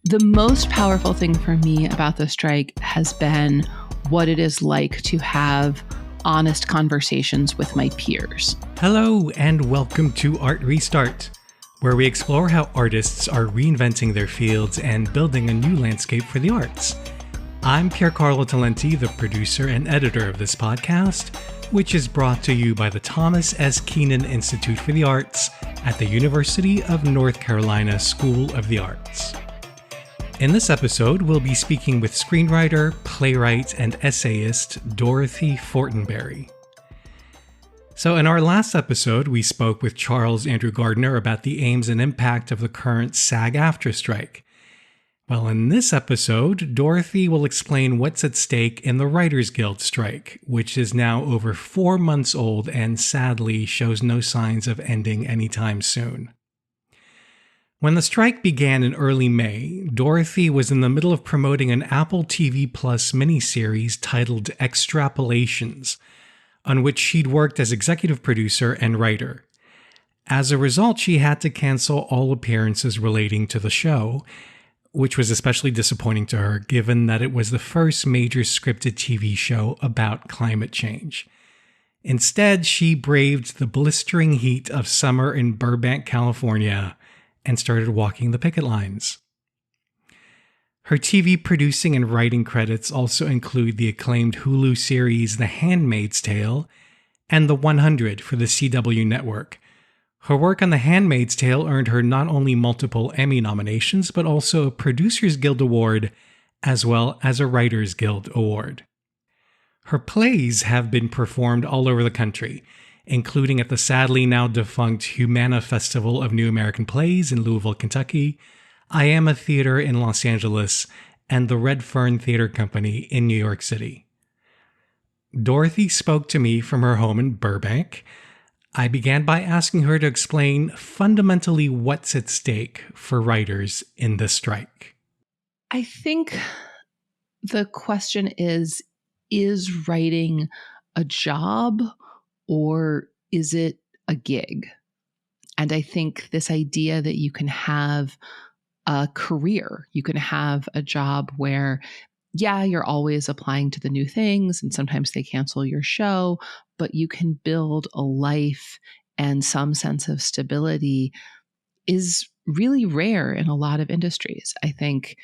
The most powerful thing for me about the strike has been what it is like to have honest conversations with my peers. Hello, and welcome to Art Restart, where we explore how artists are reinventing their fields and building a new landscape for the arts. I'm Piercarlo Talenti, the producer and editor of this podcast, which is brought to you by the Thomas S. Keenan Institute for the Arts at the University of North Carolina School of the Arts. In this episode, we'll be speaking with screenwriter, playwright, and essayist Dorothy Fortenberry. So in our last episode, we spoke with Charles Andrew Gardner about the aims and impact of the current SAG-AFTRA strike. Well, in this episode, Dorothy will explain what's at stake in the Writers Guild strike, which is now over 4 months old and sadly shows no signs of ending anytime soon. When the strike began in early May, Dorothy was in the middle of promoting an Apple TV Plus miniseries titled Extrapolations, on which she'd worked as executive producer and writer. As a result, she had to cancel all appearances relating to the show, which was especially disappointing to her given that it was the first major scripted TV show about climate change. Instead, she braved the blistering heat of summer in Burbank, California, and started walking the picket lines. Her TV producing and writing credits also include the acclaimed Hulu series The Handmaid's Tale and The 100 for the CW network. Her work on The Handmaid's Tale earned her not only multiple Emmy nominations, but also a Producers Guild Award, as well as a Writers Guild Award. Her plays have been performed all over the country, including at the sadly now defunct Humana Festival of New American Plays in Louisville, Kentucky, I Am a Theater in Los Angeles, and the Red Fern Theater Company in New York City. Dorothy spoke to me from her home in Burbank. I began by asking her to explain fundamentally what's at stake for writers in this strike. I think the question is writing a job or is it a gig? And I think this idea that you can have a career, you can have a job where, yeah, you're always applying to the new things and sometimes they cancel your show, but you can build a life and some sense of stability is really rare in a lot of industries. I think,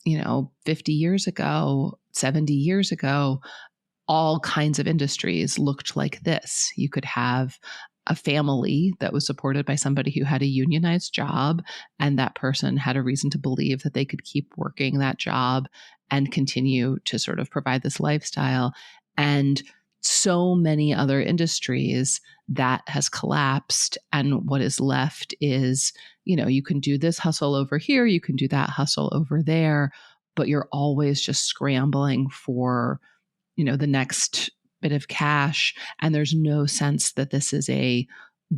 50 years ago, 70 years ago, all kinds of industries looked like this. You could have a family that was supported by somebody who had a unionized job, and that person had a reason to believe that they could keep working that job and continue to sort of provide this lifestyle. And so many other industries that has collapsed. And what is left is, you can do this hustle over here, you can do that hustle over there, but you're always just scrambling for the next bit of cash. And there's no sense that this is a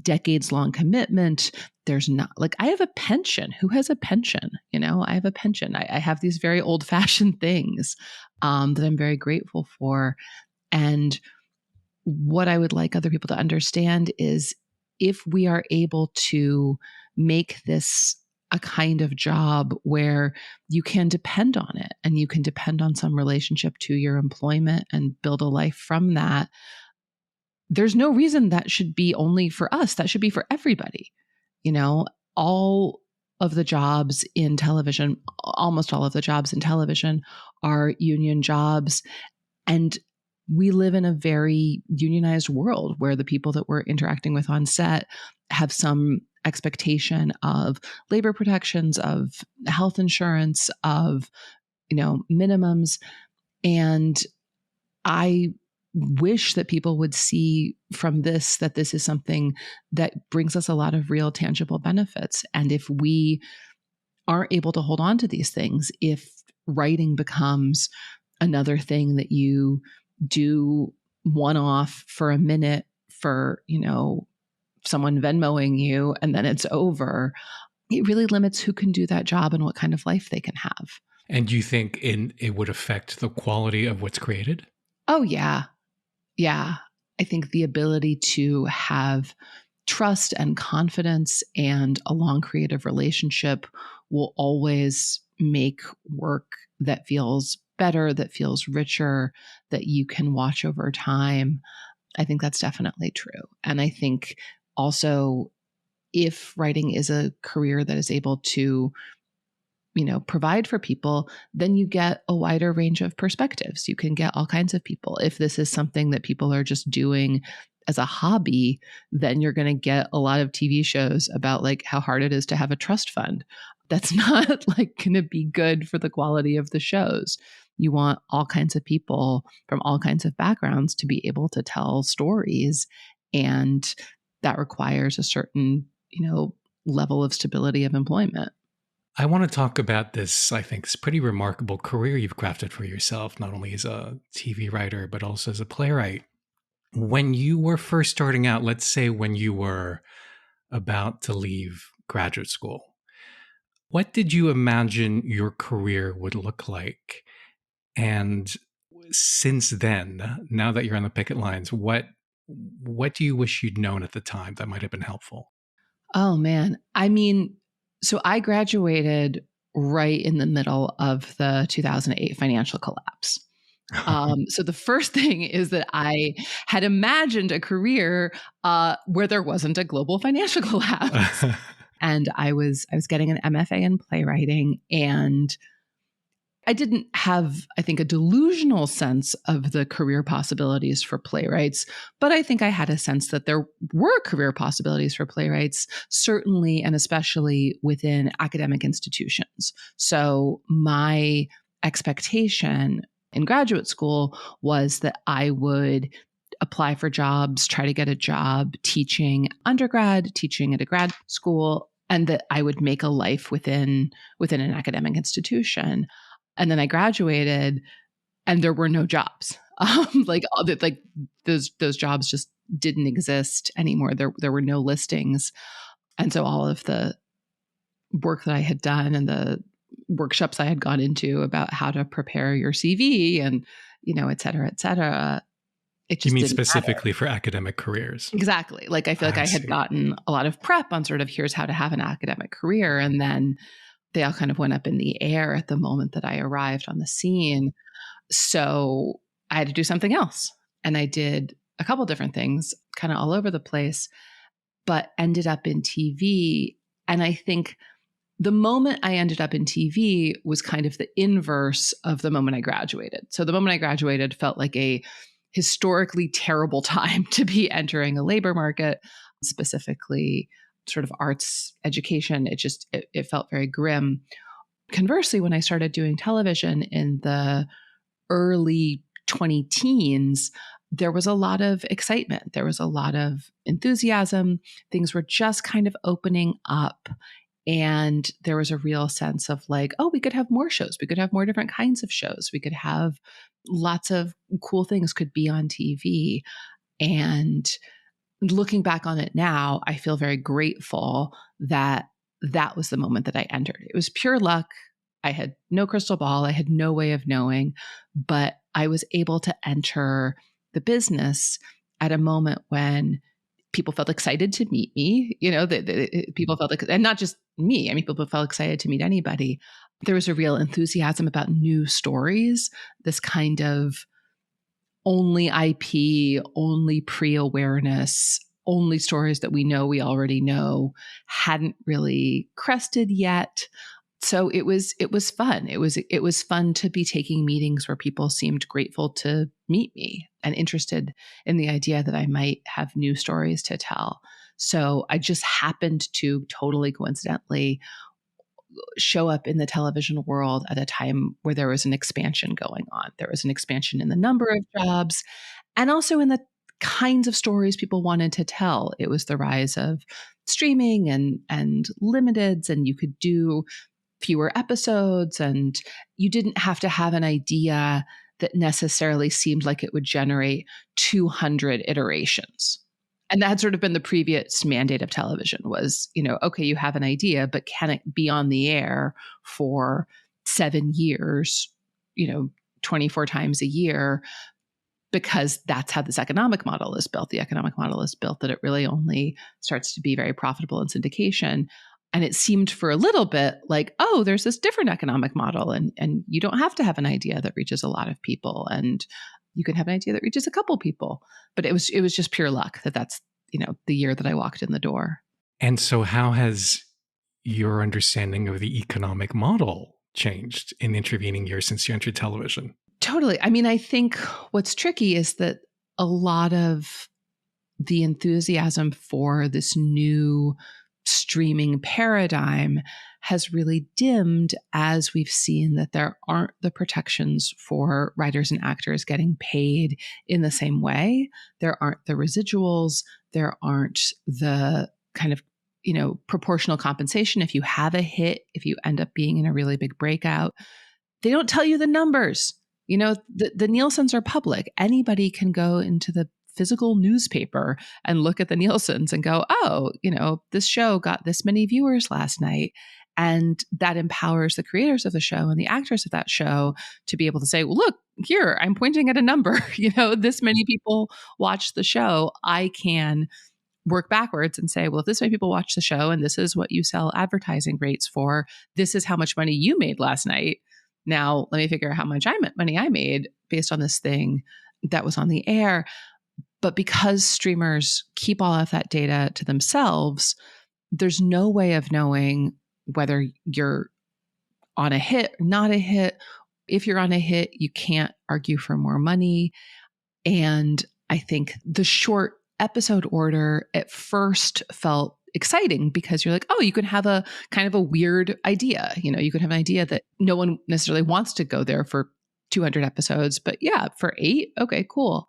decades-long commitment. There's not, I have a pension. Who has a pension? I have a pension. I have these very old-fashioned things that I'm very grateful for. And what I would like other people to understand is if we are able to make this a kind of job where you can depend on it and you can depend on some relationship to your employment and build a life from that. There's no reason that should be only for us. That should be for everybody. All of the jobs in television, almost all of the jobs in television are union jobs. And we live in a very unionized world where the people that we're interacting with on set have some expectation of labor protections, of health insurance, of, minimums. And I wish that people would see from this that this is something that brings us a lot of real tangible benefits. And if we aren't able to hold on to these things, if writing becomes another thing that you do one-off for a minute for, someone Venmoing you and then it's over, it really limits who can do that job and what kind of life they can have. And do you think it would affect the quality of what's created? Oh, yeah. Yeah. I think the ability to have trust and confidence and a long creative relationship will always make work that feels better, that feels richer, that you can watch over time. I think that's definitely true. And I think also, if writing is a career that is able to, provide for people, then you get a wider range of perspectives. You can get all kinds of people. If this is something that people are just doing as a hobby, then you're going to get a lot of TV shows about like how hard it is to have a trust fund. That's not like going to be good for the quality of the shows. You want all kinds of people from all kinds of backgrounds to be able to tell stories. And that requires a certain, level of stability of employment. I want to talk about this, I think, this pretty remarkable career you've crafted for yourself, not only as a TV writer, but also as a playwright. When you were first starting out, let's say when you were about to leave graduate school, what did you imagine your career would look like? And since then, now that you're on the picket lines, what do you wish you'd known at the time that might have been helpful? Oh, man. I mean, so I graduated right in the middle of the 2008 financial collapse. So the first thing is that I had imagined a career where there wasn't a global financial collapse. And I was getting an MFA in playwriting, and I didn't have, I think, a delusional sense of the career possibilities for playwrights, but I think I had a sense that there were career possibilities for playwrights, certainly and especially within academic institutions. So my expectation in graduate school was that I would apply for jobs, try to get a job teaching undergrad, teaching at a grad school, and that I would make a life within an academic institution. And then I graduated, and there were no jobs. Like those jobs just didn't exist anymore. There were no listings, and so all of the work that I had done and the workshops I had gone into about how to prepare your CV and et cetera, it You just mean didn't specifically matter. for academic careers? Exactly. Like I feel like I had see. gotten a lot of prep on sort of here's how to have an academic career, and then they all kind of went up in the air at the moment that I arrived on the scene. So I had to do something else. And I did a couple different things, kind of all over the place, but ended up in TV. And I think the moment I ended up in TV was kind of the inverse of the moment I graduated. So the moment I graduated felt like a historically terrible time to be entering a labor market, specifically sort of arts education. It felt very grim. Conversely, when I started doing television in the early 20 teens, there was a lot of excitement. There was a lot of enthusiasm. Things were just kind of opening up. And there was a real sense of like, oh, we could have more shows. We could have more different kinds of shows. We could have lots of cool things could be on TV. And looking back on it now, I feel very grateful that that was the moment that I entered. It was pure luck. I had no crystal ball. I had no way of knowing, but I was able to enter the business at a moment when people felt excited to meet me. People felt like, and not just me. I mean, people felt excited to meet anybody. There was a real enthusiasm about new stories, this kind of only IP, only pre-awareness, only stories that we already know, hadn't really crested yet. So it was fun. It was fun to be taking meetings where people seemed grateful to meet me and interested in the idea that I might have new stories to tell. So I just happened to totally coincidentally show up in the television world at a time where there was an expansion going on. There was an expansion in the number of jobs and also in the kinds of stories people wanted to tell. It was the rise of streaming and limiteds, and you could do fewer episodes, and you didn't have to have an idea that necessarily seemed like it would generate 200 iterations. And that had sort of been the previous mandate of television was, okay, you have an idea, but can it be on the air for 7 years, 24 times a year? Because that's how this economic model is built. The economic model is built that it really only starts to be very profitable in syndication. And it seemed for a little bit like, oh, there's this different economic model, and you don't have to have an idea that reaches a lot of people, and you can have an idea that reaches a couple people. But it was just pure luck that that's, the year that I walked in the door. And so how has your understanding of the economic model changed in intervening years since you entered television? Totally. I mean, I think what's tricky is that a lot of the enthusiasm for this new streaming paradigm has really dimmed as we've seen that there aren't the protections for writers and actors getting paid in the same way. There aren't the residuals. There aren't the kind of, proportional compensation if you have a hit, if you end up being in a really big breakout. They don't tell you the numbers. The Nielsen's are public. Anybody can go into the physical newspaper and look at the Nielsen's and go, oh, this show got this many viewers last night. And that empowers the creators of the show and the actors of that show to be able to say, well, look, here, I'm pointing at a number, this many people watched the show. I can work backwards and say, well, if this many people watch the show and this is what you sell advertising rates for, this is how much money you made last night. Now, let me figure out how much money I made based on this thing that was on the air. But because streamers keep all of that data to themselves, there's no way of knowing whether you're on a hit or not a hit. If you're on a hit, you can't argue for more money. And I think the short episode order at first felt exciting because you're like, oh, you can have a kind of a weird idea. You could have an idea that no one necessarily wants to go there for 200 episodes, but yeah, for 8, okay, cool.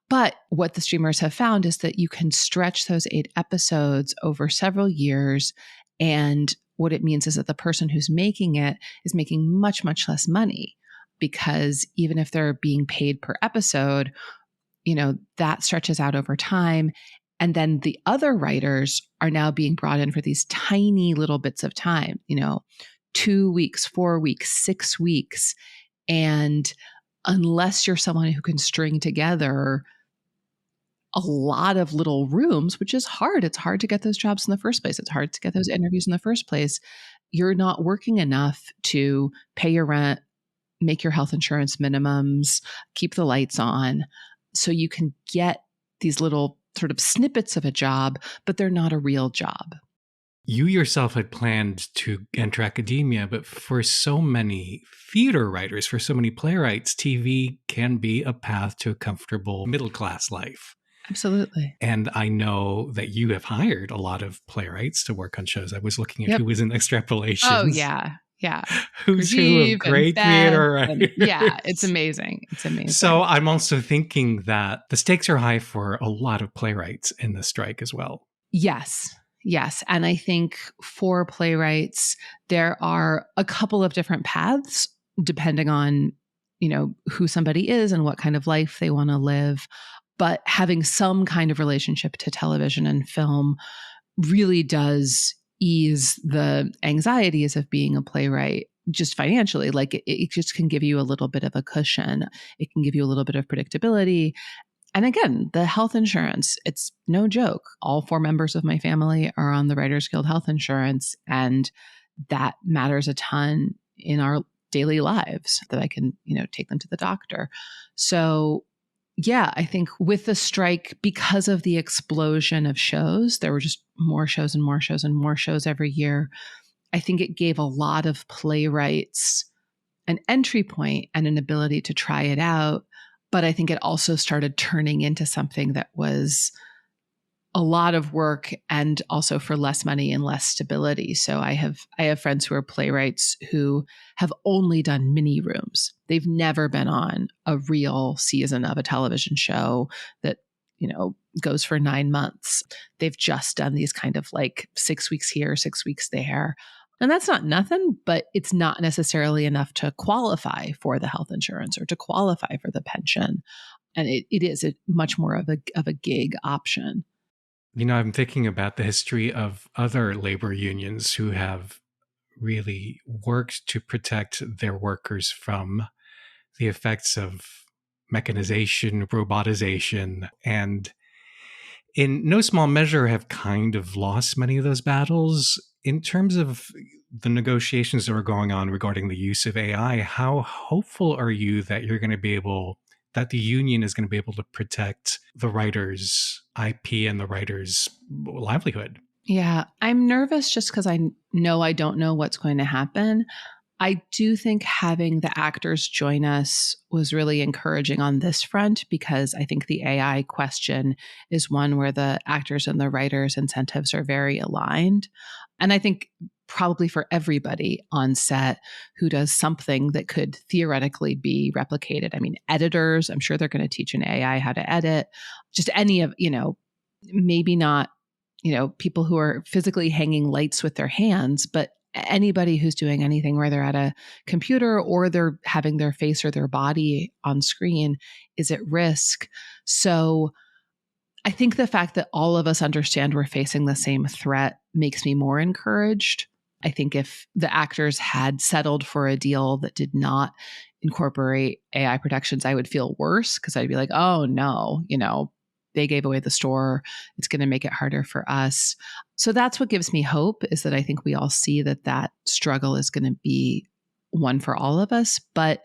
But what the streamers have found is that you can stretch those 8 episodes over several years. And what it means is that the person who's making it is making much, much less money, because even if they're being paid per episode, that stretches out over time. And then the other writers are now being brought in for these tiny little bits of time, 2 weeks, 4 weeks, 6 weeks. And unless you're someone who can string together a lot of little rooms, which is hard. It's hard to get those jobs in the first place. It's hard to get those interviews in the first place. You're not working enough to pay your rent, make your health insurance minimums, keep the lights on. So you can get these little sort of snippets of a job, but they're not a real job. You yourself had planned to enter academia, but for so many theater writers, for so many playwrights, TV can be a path to a comfortable middle-class life. Absolutely. And I know that you have hired a lot of playwrights to work on shows. I was looking at who was in Extrapolations. Oh, yeah. Yeah. Who's who of great theater. Right? Yeah, it's amazing. It's amazing. So I'm also thinking that the stakes are high for a lot of playwrights in the strike as well. Yes. Yes. And I think for playwrights, there are a couple of different paths depending on, who somebody is and what kind of life they want to live. But having some kind of relationship to television and film really does ease the anxieties of being a playwright just financially. Like it just can give you a little bit of a cushion. It can give you a little bit of predictability. And again, the health insurance, it's no joke. All 4 members of my family are on the Writers Guild health insurance, and that matters a ton in our daily lives, that I can, take them to the doctor. So yeah, I think with the strike, because of the explosion of shows, there were just more shows and more shows and more shows every year. I think it gave a lot of playwrights an entry point and an ability to try it out. But I think it also started turning into something that was a lot of work and also for less money and less stability. So I have friends who are playwrights who have only done mini rooms. They've never been on a real season of a television show that, goes for 9 months. They've just done these kind of like 6 weeks here, 6 weeks there. And that's not nothing, but it's not necessarily enough to qualify for the health insurance or to qualify for the pension. And it is much more of a gig option. I'm thinking about the history of other labor unions who have really worked to protect their workers from the effects of mechanization, robotization, and in no small measure have kind of lost many of those battles. In terms of the negotiations that are going on regarding the use of AI, how hopeful are you that that the union is going to be able to protect the writer's IP and the writer's livelihood? Yeah, I'm nervous just because I know I don't know what's going to happen. I do think having the actors join us was really encouraging on this front because I think the AI question is one where the actors and the writers' incentives are very aligned. And I think probably for everybody on set who does something that could theoretically be replicated. I mean, editors, I'm sure they're going to teach an AI how to edit, just any of, maybe not, people who are physically hanging lights with their hands, but anybody who's doing anything where they're at a computer or they're having their face or their body on screen is at risk. So I think the fact that all of us understand we're facing the same threat makes me more encouraged. I think if the actors had settled for a deal that did not incorporate AI protections, I would feel worse because I'd be like, oh no, they gave away the store. It's going to make it harder for us. So that's what gives me hope is that I think we all see that struggle is going to be one for all of us. But,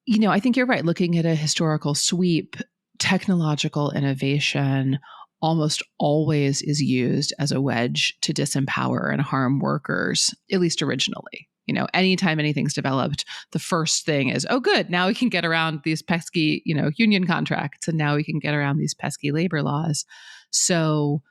I think you're right. Looking at a historical sweep, technological innovation almost always is used as a wedge to disempower and harm workers, at least originally. Anytime anything's developed, the first thing is, oh, good, now we can get around these pesky, union contracts, and now we can get around these pesky labor laws. So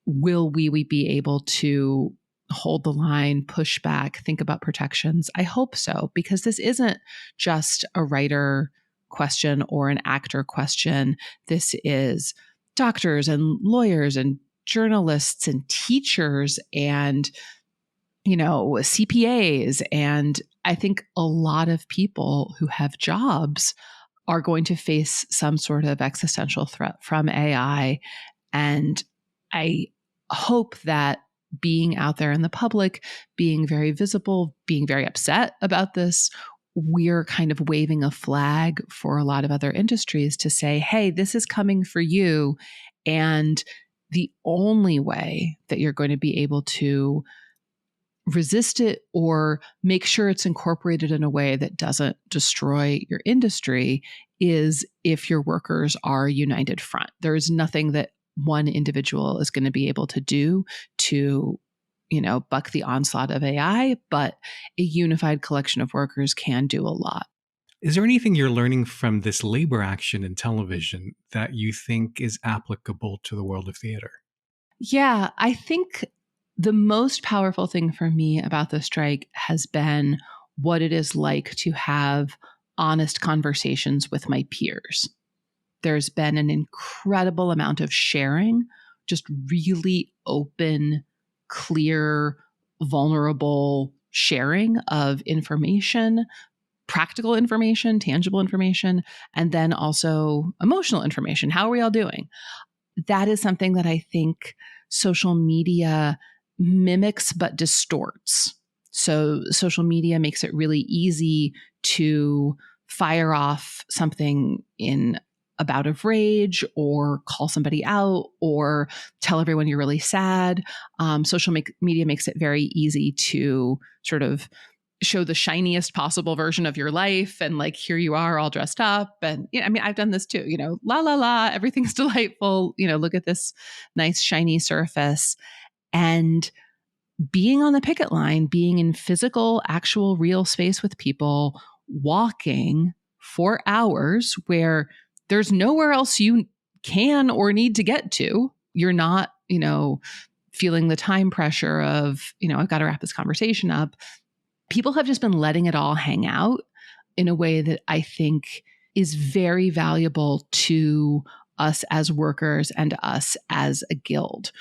will we be able to hold the line, push back, think about protections? I hope so, because this isn't just a writer question or an actor question. This is doctors and lawyers and journalists and teachers and CPAs. And I think a lot of people who have jobs are going to face some sort of existential threat from AI. And I hope that being out there in the public, being very visible, being very upset about this, we're kind of waving a flag for a lot of other industries to say, hey, this is coming for you. And the only way that you're going to be able to resist it or make sure it's incorporated in a way that doesn't destroy your industry is if your workers are a united front. There is nothing that one individual is going to be able to do to, buck the onslaught of AI, but a unified collection of workers can do a lot. Is there anything you're learning from this labor action in television that you think is applicable to the world of theater? Yeah, I think the most powerful thing for me about the strike has been what it is like to have honest conversations with my peers. There's been an incredible amount of sharing, just really open, clear, vulnerable sharing of information, practical information, tangible information, and then also emotional information. How are we all doing? That is something that I think social media mimics but distorts. So social media makes it really easy to fire off something in a bout of rage or call somebody out or tell everyone you're really sad. Social media makes it very easy to sort of show the shiniest possible version of your life and like, here you are all dressed up. And I've done this too, la, la, la, everything's delightful. Look at this nice shiny surface. And being on the picket line, being in physical, actual, real space with people, walking for hours where there's nowhere else you can or need to get to. You're not, feeling the time pressure of, I've got to wrap this conversation up. People have just been letting it all hang out in a way that I think is very valuable to us as workers and us as a guild.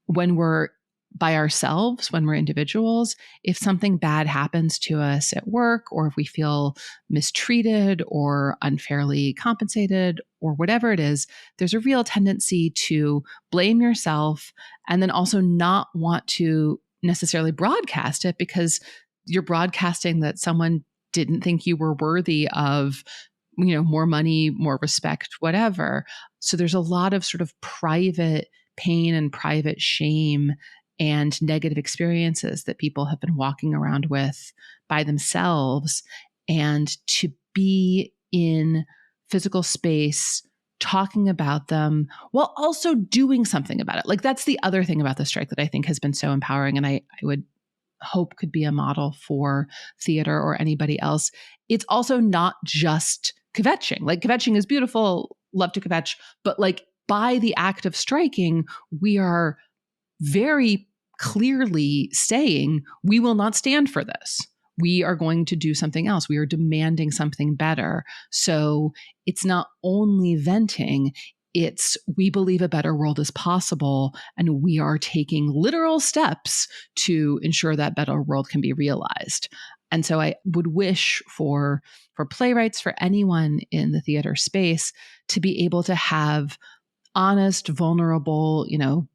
When we're by ourselves, when we're individuals, if something bad happens to us at work, or if we feel mistreated or unfairly compensated or whatever it is, there's a real tendency to blame yourself and then also not want to necessarily broadcast it because you're broadcasting that someone didn't think you were worthy of, more money, more respect, whatever. So there's a lot of sort of private pain and private shame and negative experiences that people have been walking around with by themselves, and to be in physical space talking about them while also doing something about it. Like, that's the other thing about the strike that I think has been so empowering, and I would hope could be a model for theater or anybody else. It's also not just kvetching. Like, kvetching is beautiful, love to kvetch, but like, by the act of striking, we are very clearly saying, we will not stand for this. We are going to do something else. We are demanding something better. So it's not only venting, it's, we believe a better world is possible, and we are taking literal steps to ensure that better world can be realized. And so I would wish for playwrights, for anyone in the theater space, to be able to have honest, vulnerable,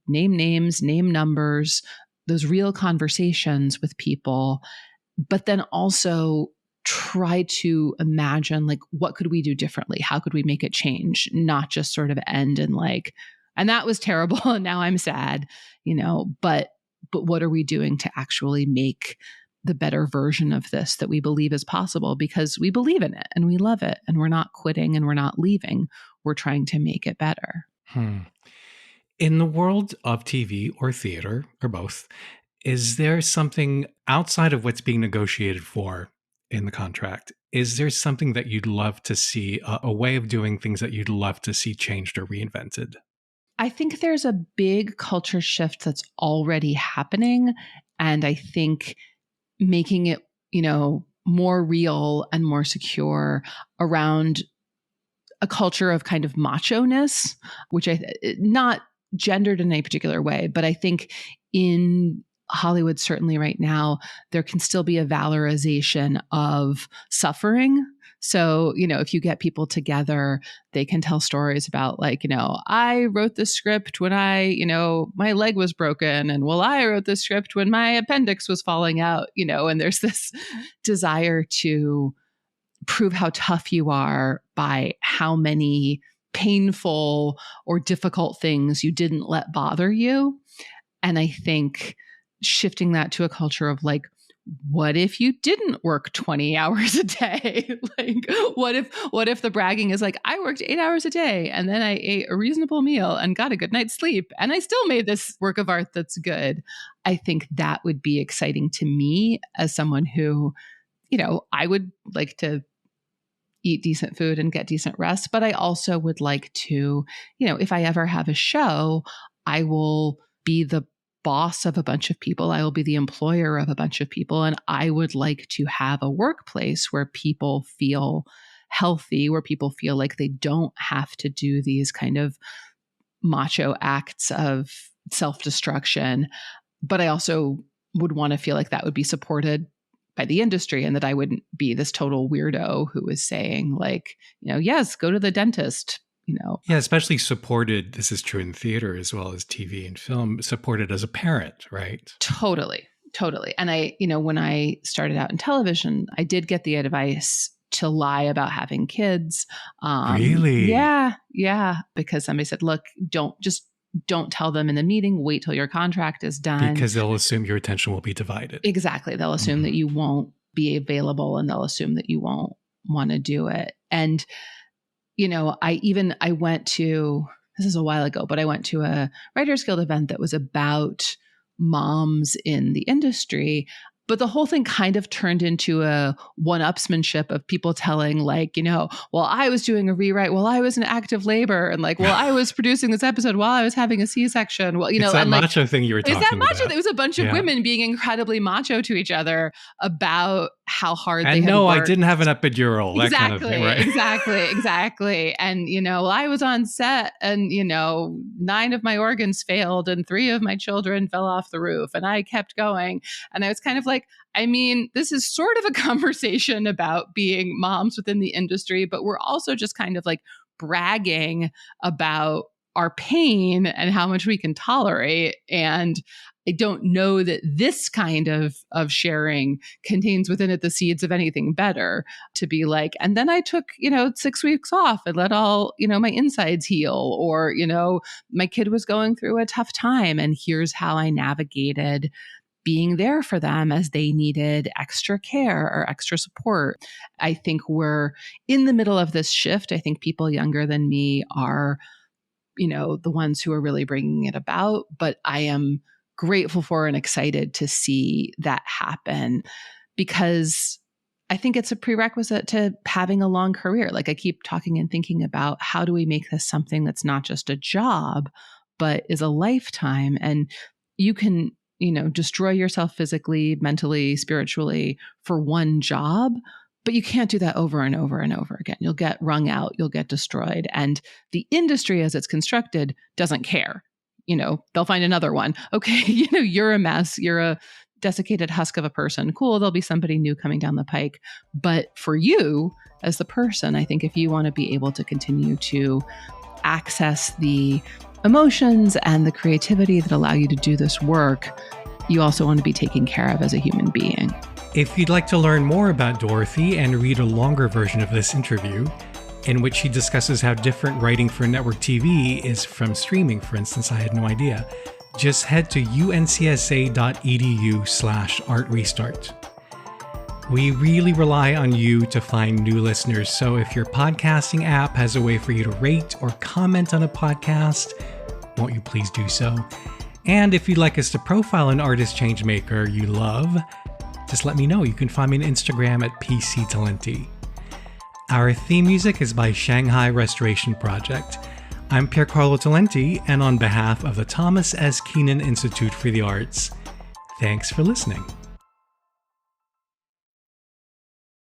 name names, name numbers, those real conversations with people, but then also try to imagine, like, what could we do differently? How could we make it change? Not just sort of end in like, and that was terrible, and now I'm sad, but what are we doing to actually make the better version of this that we believe is possible, because we believe in it and we love it, and we're not quitting and we're not leaving. We're trying to make it better. In the world of TV or theater, or both, is there something outside of what's being negotiated for in the contract? Is there something that you'd love to see, a way of doing things that you'd love to see changed or reinvented? I think there's a big culture shift that's already happening. And I think making it, more real and more secure around a culture of kind of macho-ness, which not gendered in any particular way, but I think in Hollywood, certainly right now, there can still be a valorization of suffering. So, if you get people together, they can tell stories about, like, I wrote the script when my leg was broken, and I wrote the script when my appendix was falling out, and there's this desire to prove how tough you are by how many painful or difficult things you didn't let bother you. And I think shifting that to a culture of, like, what if you didn't work 20 hours a day? Like, what if the bragging is like, I worked 8 hours a day, and then I ate a reasonable meal and got a good night's sleep, and I still made this work of art that's good. I think that would be exciting to me as someone who, I would like to eat decent food and get decent rest, but I also would like to, if I ever have a show, I will be the boss of a bunch of people. I will be the employer of a bunch of people. And I would like to have a workplace where people feel healthy, where people feel like they don't have to do these kind of macho acts of self-destruction. But I also would want to feel like that would be supported by the industry, and that I wouldn't be this total weirdo who is saying, like, yes, go to the dentist. Yeah, especially supported. This is true in theater as well as TV and film, supported as a parent, right? Totally. And I, when I started out in television, I did get the advice to lie about having kids. Really? Yeah. Because somebody said, look, don't tell them in the meeting, wait till your contract is done. Because they'll assume your attention will be divided. Exactly. They'll assume that you won't be available, and they'll assume that you won't want to do it. And I went to, this is a while ago, but I went to a Writers Guild event that was about moms in the industry. But the whole thing kind of turned into a one-upsmanship of people telling, like, I was doing a rewrite while I was in active labor, and like, I was producing this episode while I was having a C-section. Well, it's that and macho like, thing you were talking about. Is that macho? It was a bunch of women being incredibly macho to each other about how hard they had worked. I didn't have an epidural. Exactly, that kind of thing, right? Exactly. And, I was on set, and, 9 of my organs failed and 3 of my children fell off the roof, and I kept going. And I was kind of like, this is sort of a conversation about being moms within the industry, but we're also just kind of like bragging about our pain and how much we can tolerate. And I don't know that this kind of sharing contains within it the seeds of anything better, to be like, and then I took, 6 weeks off and let all, my insides heal, or, my kid was going through a tough time and here's how I navigated being there for them as they needed extra care or extra support. I think we're in the middle of this shift. I think people younger than me are, the ones who are really bringing it about, but I am grateful for and excited to see that happen, because I think it's a prerequisite to having a long career. Like, I keep talking and thinking about, how do we make this something that's not just a job, but is a lifetime? And you can, destroy yourself physically, mentally, spiritually for one job, but you can't do that over and over and over again. You'll get wrung out, you'll get destroyed. And the industry as it's constructed doesn't care. They'll find another one. Okay, you're a mess. You're a desiccated husk of a person. Cool, there'll be somebody new coming down the pike. But for you as the person, I think if you want to be able to continue to access the emotions and the creativity that allow you to do this work, you also want to be taken care of as a human being. If you'd like to learn more about Dorothy and read a longer version of this interview, in which she discusses how different writing for network TV is from streaming, for instance, I had no idea, just head to uncsa.edu/artrestart. We really rely on you to find new listeners, so if your podcasting app has a way for you to rate or comment on a podcast, won't you please do so? And if you'd like us to profile an artist changemaker you love, just let me know. You can find me on Instagram at PCTalenti. Our theme music is by Shanghai Restoration Project. I'm Piercarlo Talenti, and on behalf of the Thomas S. Keenan Institute for the Arts, thanks for listening.